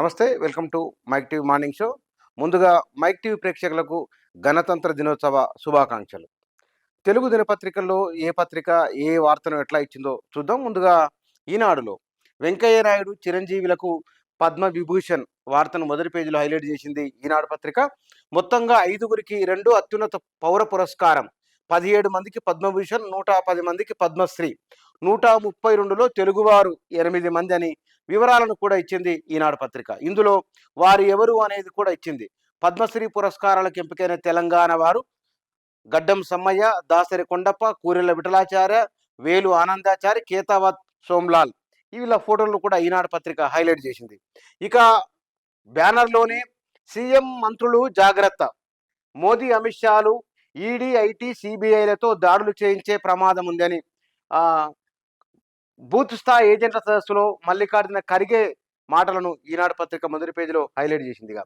నమస్తే. Welcome to Mike TV morning show. ముందుగా Mike TV ప్రేక్షకులకు గణతంత్ర దినోత్సవ శుభాకాంక్షలు. తెలుగు దినపత్రికల్లో ఏ పత్రిక ఏ వార్తను ఎట్లా ఇచ్చిందో చూద్దాం. ముందుగా ఈనాడులో వెంకయ్య నాయుడు చిరంజీవులకు పద్మ విభూషణ్ వార్తను మొదటి పేజీలో హైలైట్ చేసింది ఈనాడు పత్రిక. మొత్తంగా 5గురికి 2 అత్యున్నత పౌర పురస్కారం, 17 మందికి పద్మభూషణ్, 110 మందికి పద్మశ్రీ, 132లో తెలుగువారు 8 మంది అని వివరాలను కూడా ఇచ్చింది ఈనాడు పత్రిక. ఇందులో వారు ఎవరు అనేది కూడా ఇచ్చింది. పద్మశ్రీ పురస్కారాలకు ఎంపికైన తెలంగాణ వారు గడ్డం సమ్మయ్య, దాసరి కొండప్ప, కూరెళ్ల విఠలాచార్య, వేలు ఆనందాచారి, కేతావత్ సోమ్లాల్, వీళ్ళ ఫోటోలను కూడా ఈనాడు పత్రిక హైలైట్ చేసింది. ఇక బ్యానర్లోనే సీఎం మంత్రులు జాగ్రత్త, మోదీ అమిత్ షాలు ఈడీ ఐటీ సిబిఐలతో దాడులు చేయించే ప్రమాదం ఉందని బూత్ స్థాయి ఏజెంట్ల సదస్సులో మల్లికార్జున ఖర్గే మాటలను ఈనాడు పత్రిక మొదటి పేజీలో హైలైట్ చేసిందిగా.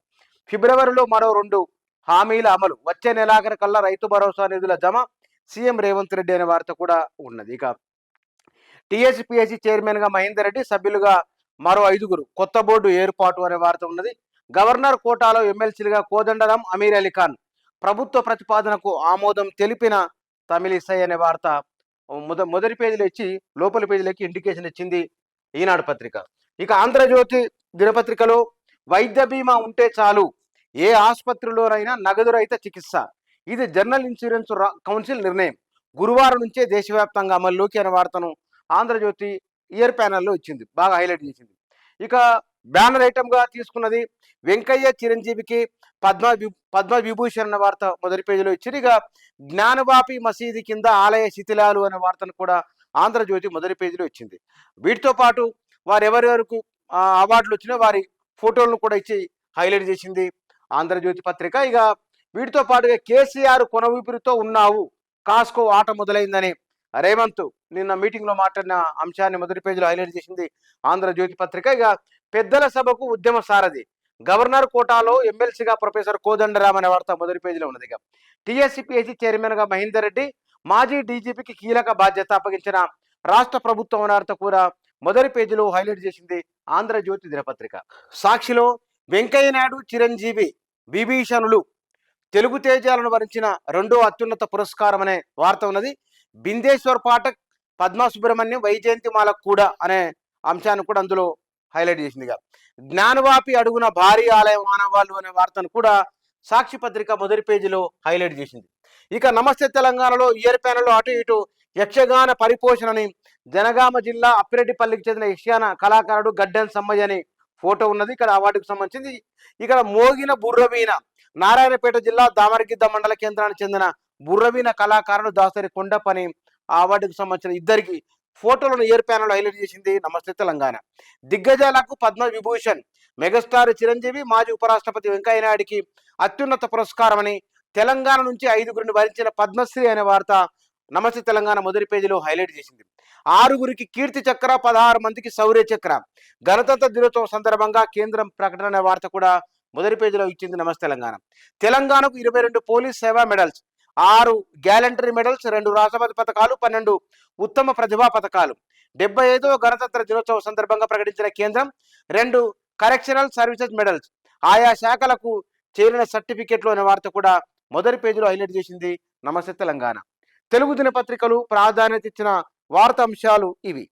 ఫిబ్రవరిలో మరో 2 హామీల అమలు, వచ్చే నెలాఖరు కల్లా రైతు భరోసా నిధుల జమ, సీఎం రేవంత్ రెడ్డి అనే వార్త కూడా ఉన్నది. ఇక టీఎస్పీఎస్సీ చైర్మన్ గా మహేందర్ రెడ్డి, సభ్యులుగా మరో 5గురు, కొత్త బోర్డు ఏర్పాటు అనే వార్త ఉన్నది. గవర్నర్ కోటాలో ఎమ్మెల్సీలుగా కోదండరాం, అమీర్ అలీ ఖాన్, ప్రభుత్వ ప్రతిపాదనకు ఆమోదం తెలిపిన తమిళిసై అనే వార్త మొదటి పేజీలో ఇచ్చి లోపలి పేజీలోకి ఇండికేషన్ ఇచ్చింది ఈనాడు పత్రిక. ఇక ఆంధ్రజ్యోతి దినపత్రికలో వైద్య బీమా ఉంటే చాలు, ఏ ఆసుపత్రిలోనైనా నగదు రహిత చికిత్స, ఇది జనరల్ ఇన్సూరెన్స్ కౌన్సిల్ నిర్ణయం, గురువారం నుంచే దేశవ్యాప్తంగా అమల్లోకి అనే వార్తను ఆంధ్రజ్యోతి ఇయర్ ప్యానల్లో ఇచ్చింది, బాగా హైలైట్ చేసింది. ఇక బ్యానర్ ఐటమ్గా తీసుకున్నది వెంకయ్య చిరంజీవికి పద్మ విభూషణ్ అన్న వార్త మొదటి పేజీలో ఇచ్చింది. ఇక జ్ఞానవాపి మసీదు కింద ఆలయ శిథిలాలు అనే వార్తను కూడా ఆంధ్రజ్యోతి మొదటి పేజీలో ఇచ్చింది. వీటితో పాటు వారు ఎవరెవరికి అవార్డులు వచ్చినా వారి ఫోటోలను కూడా ఇచ్చి హైలైట్ చేసింది ఆంధ్రజ్యోతి పత్రిక. ఇక వీటితో పాటుగా కేసీఆర్ కొన ఊపిరితో ఉన్నావు, కాస్కో ఆట మొదలైందని రేవంత్ నిన్న మీటింగ్లో మాట్లాడిన అంశాన్ని మొదటి పేజీలో హైలైట్ చేసింది ఆంధ్రజ్యోతి పత్రిక. ఇక పెద్దల సభకు ఉద్యమ సారథి, గవర్నర్ కోటాలో ఎమ్మెల్సీగా ప్రొఫెసర్ కోదండరామ్ అనే వార్త మొదటి పేజీలో ఉన్నది. ఇక టీఎస్పీఎస్సీ చైర్మన్ గా మహేందర్ రెడ్డి, మాజీ డీజీపీకి కీలక బాధ్యత అప్పగించిన రాష్ట్ర ప్రభుత్వం అనే వార్త కూడా మొదటి పేజీలో హైలైట్ చేసింది ఆంధ్రజ్యోతి దినపత్రిక. సాక్షిలో వెంకయ్య నాయుడు చిరంజీవి విభీషణులు తెలుగు తేజాలను వరించిన 2వ అత్యున్నత పురస్కారం అనే వార్త ఉన్నది. బిందేశ్వర్ పాఠక్, పద్మా సుబ్రహ్మణ్యం, వైజయంతిమాల కూడా అనే అంశాన్ని కూడా అందులో హైలైట్ చేసిందిగా. జ్ఞానవాపి అడుగున భారీ ఆలయ మానవాళ్ళు అనే వార్తను కూడా సాక్షి పత్రిక మొదటి పేజీలో హైలైట్ చేసింది. ఇక నమస్తే తెలంగాణలో ఇయర్ ప్యానల్లో అటు ఇటు యక్షగాన పరిపోషణని జనగామ జిల్లా అప్పిరెడ్డిపల్లికి చెందిన యక్షగాన కళాకారుడు గడ్డెన్ సమ్మయ్య అని ఫోటో ఉన్నది. ఇక్కడ అవార్డుకు సంబంధించింది. ఇక్కడ మోగిన బుర్రవీణ, నారాయణపేట జిల్లా దామరగిద్ద మండల కేంద్రానికి చెందిన బుర్రవీణ కళాకారుడు దాసరి కొండపని ఆ అవార్డుకు సంబంధించిన ఇద్దరికి ఫోటోలను ఇయర్ ప్యానల్ హైలైట్ చేసింది నమస్తే తెలంగాణ. దిగ్గజాలకు పద్మ విభూషణ్, మెగాస్టార్ చిరంజీవి, మాజీ ఉపరాష్ట్రపతి వెంకయ్య నాయుడికి అత్యున్నత పురస్కారం అని, తెలంగాణ నుంచి 5గురిని వరించిన పద్మశ్రీ అనే వార్త నమస్తే తెలంగాణ మొదటి పేజీలో హైలైట్ చేసింది. 6గురికి కీర్తి చక్ర, 16 మందికి శౌర్య చక్ర, గణతంత్ర దినోత్సవం సందర్భంగా కేంద్రం ప్రకటన అనే వార్త కూడా మొదటి పేజీలో ఇచ్చింది నమస్తే తెలంగాణ. తెలంగాణకు 22 పోలీస్ సేవా మెడల్స్, 6 గ్యాలంటరీ మెడల్స్, 2 రాష్ట్రపతి పథకాలు, 12 ఉత్తమ ప్రతిభా పథకాలు, 75వ గణతంత్ర దినోత్సవం సందర్భంగా ప్రకటించిన కేంద్రం 2 కరెక్షనల్ సర్వీసెస్ మెడల్స్, ఆయా శాఖలకు చేరిన సర్టిఫికెట్లు అనే వార్త కూడా మొదటి పేజీలో హైలైట్ చేసింది నమస్తే తెలంగాణ. తెలుగు దినపత్రికలు ప్రాధాన్యత ఇచ్చిన వార్తాంశాలు ఇవి.